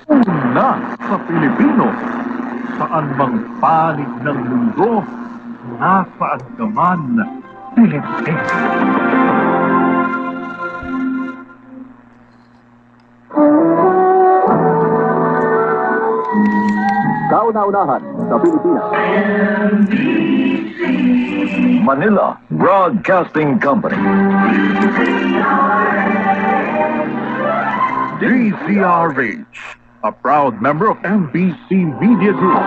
Una sa Pilipino, saan mang panig ng mundo, nasaan ka man, Pilipino. Kauna-unahan sa Pilipinas. Manila Broadcasting Company. DZRH, a proud member of MBC Media Group.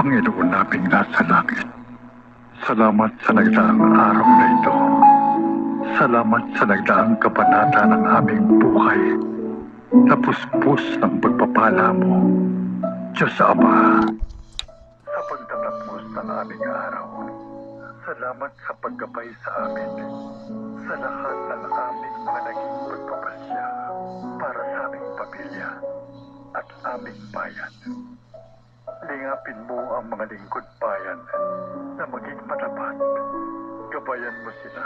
Panginoon naming nasa langit, salamat sa nagdaang araw na ito. Salamat sa nagdaang kabanata ng aming buhay. Napuspos ng pagpapala mo, Diyos Ama. Sa pagtatapos ng aming araw, salamat sa paggabay sa amin, sa lahat ng aming mga naging pagpapasya para sa aming pamilya at aming bayan. Lingapin mo ang mga lingkod bayan na maging matapat. Gabayan mo sila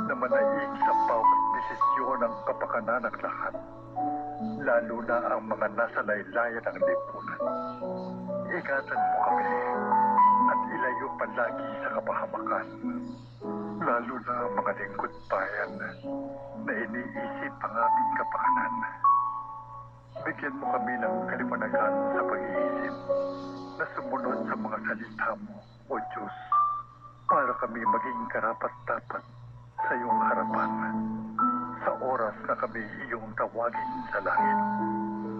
na manaig sa bawat desisyon ng kapakanan ng lahat, lalo na ang mga nasa laylayan ng lipunan. Ingatan mo kami at ilayo palagi sa kapahamakan, lalo na ang mga lingkod bayan na iniisip ang aming kapakanan. Bigyan mo kami ng kaliwanagan sa pag-iisip na sumunod sa mga salita mo, O Diyos, para kami maging karapat-dapat sa iyong harapan. Sa oras na kami iyong tawagin sa langit,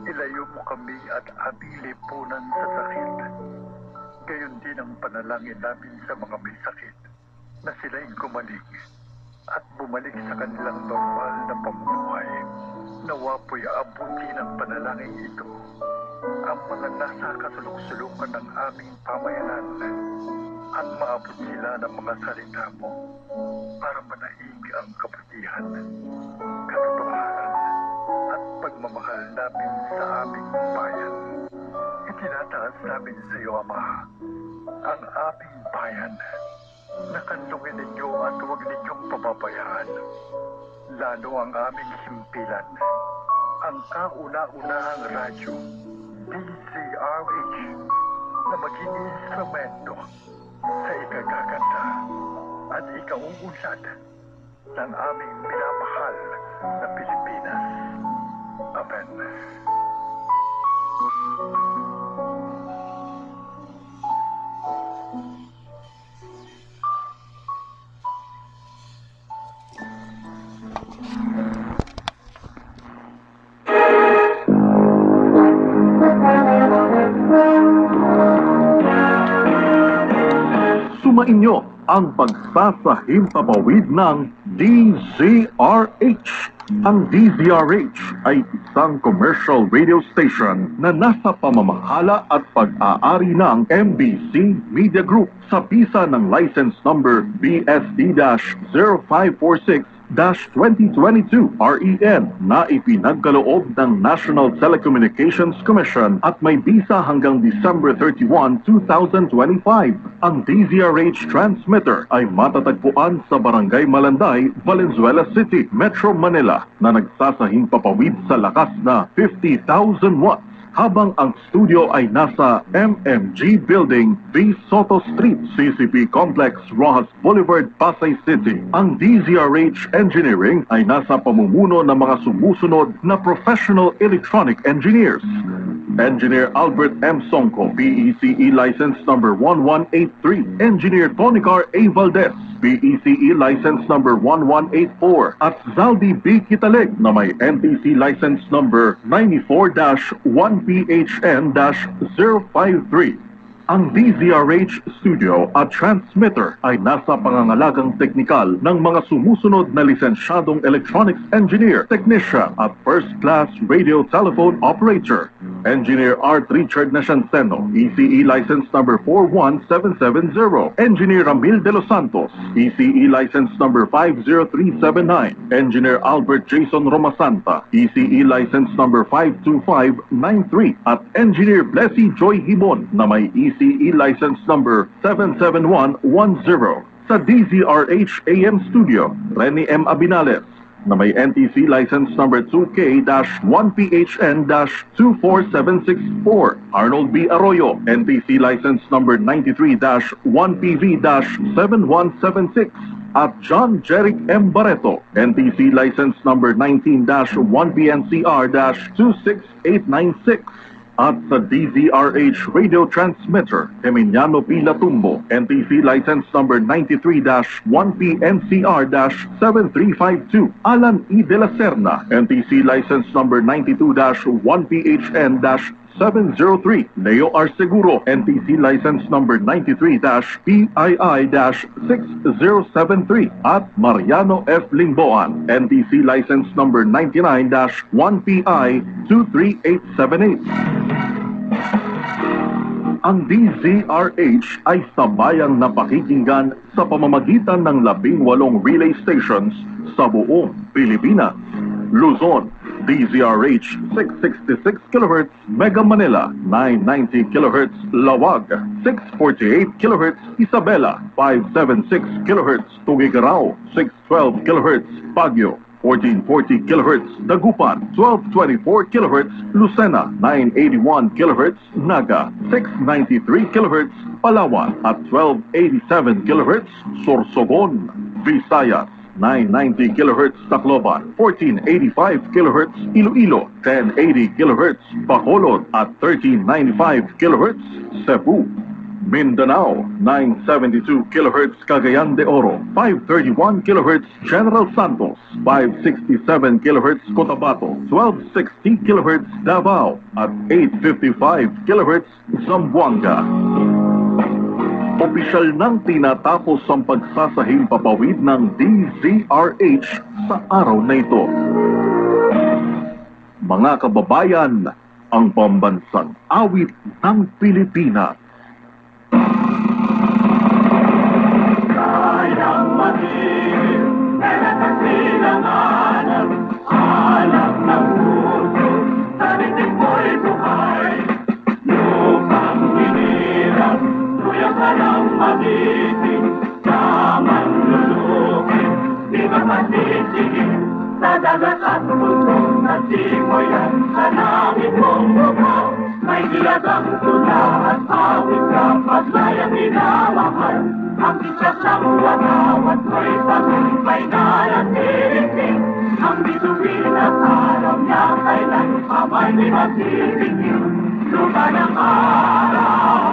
ilayo mo kami at aming lipunan sa sakit. Gayon din ang panalangin namin sa mga may sakit na sila'y gumaling at bumalik sa kanilang normal na pamumuhay. Nawapoy abuti ng panalangin ito ang mga nasa kasulok-sulukan ng aming pamayanan at maabot sila ng mga salita mo para manaig ang kabutihan, katotohanan at pagmamahal namin sa aming bayan. Itinataas namin sa iyo, Ama, ang aming bayan. Nakanlungin ninyo at huwag ninyong pababayaan, lalo ang aming himpilan, ang kauna-unahang radyo, DZRH, na maging instrumento sa ikagaganda at ikauunlad ng aming minamahal na Pilipinas. Amen. Sumainyo ang pagsasahimpapawid ng DZRH. Ang DZRH ay isang commercial radio station na nasa pamamahala at pag-aari ng MBC Media Group sa bisa ng license number BSD-0546-2022 REN na ipinagkaloob ng National Telecommunications Commission at may bisa hanggang December 31, 2025. Ang DZRH transmitter ay matatagpuan sa Barangay Malanday, Valenzuela City, Metro Manila na nagsasahimpapawid sa lakas na 50,000 watts. Habang ang studio ay nasa MMG Building, B. Soto Street, CCP Complex, Rojas Boulevard, Pasay City. Ang DZRH Engineering ay nasa pamumuno ng mga sumusunod na professional electronic engineers. Engineer Albert M. Songco, PECE license number 1183. Engineer Tonicar A. Valdez, PECE license number 1184. At Zaldi B. Kitaleg na may NTC license number 94-1PHN-053. Ang DZRH studio at transmitter ay nasa pangangalagang teknikal ng mga sumusunod na lisensyadong electronics engineer, technician at first-class radio telephone operator. Engineer Art Richard Nascianceno, ECE license number 41770. Engineer Ramil de los Santos, ECE license number 50379. Engineer Albert Jason Romasanta, ECE license number 52593. At Engineer Blessy Joy Hibon na may ECE license number 77110. Sa DZRH AM Studio, Rene M. Abinales na may NTC license number 2K-1PHN-24764. Arnold B. Arroyo, NTC license number 93-1PV-7176. At John Jeric M. Barreto, NTC license number 19-1PNCR-26896. At sa DZRH Radio Transmitter, Emiliano P. Latumbo, NTC license number 93-1PNCR-7352. Alan E. De La Serna, NTC license number 92-1PHN-703. Leo R. Seguro, NTC license number 93-PII-6073. At Mariano F. Lingboan, NTC license number 99-1PI-23878. Ang DZRH ay sabayang napakikinggan sa pamamagitan ng 18 relay stations sa buong Pilipinas. Luzon, DZRH 666 kHz, Mega Manila 990 kHz, Lawag 648 kHz, Isabela 576 kHz, Tugigaraw 612 kHz, Baguio 1440 kHz, Dagupan 1224 kHz, Lucena 981 kHz, Naga 693 kHz, Palawan at 1287 kHz, Sorsogon, Visayas 990 kHz, Tacloban 1485 kHz, Iloilo 1080 kHz, Bacolod at 1395 kHz, Cebu, Mindanao 972 kHz, Cagayan de Oro 531 kHz, General Santos 567 kHz, Cotabato 1260 kHz, Davao at 855 kHz, Zamboanga. Opisyal nang tinatapos ang pagsasahing papawid ng DZRH sa araw na ito. Mga kababayan, ang pambansang awit ng Pilipinas. Kayang maging nagkasilanganan, alam ng puso, sa titig mo'y buhay. Lupang hinirap, tuyang ka ng magiting, tamang lulukin, di ba masisigil? Sa dagat at bundok na simoyan, sa langit mong bukaw, may dilagang tula at awit kapag layang minamahal. Ang isas ng watawat mo'y tagumpay na natitig. Ang bituin at araw niya kailan, amay ni magbibigil. Lupa ng araw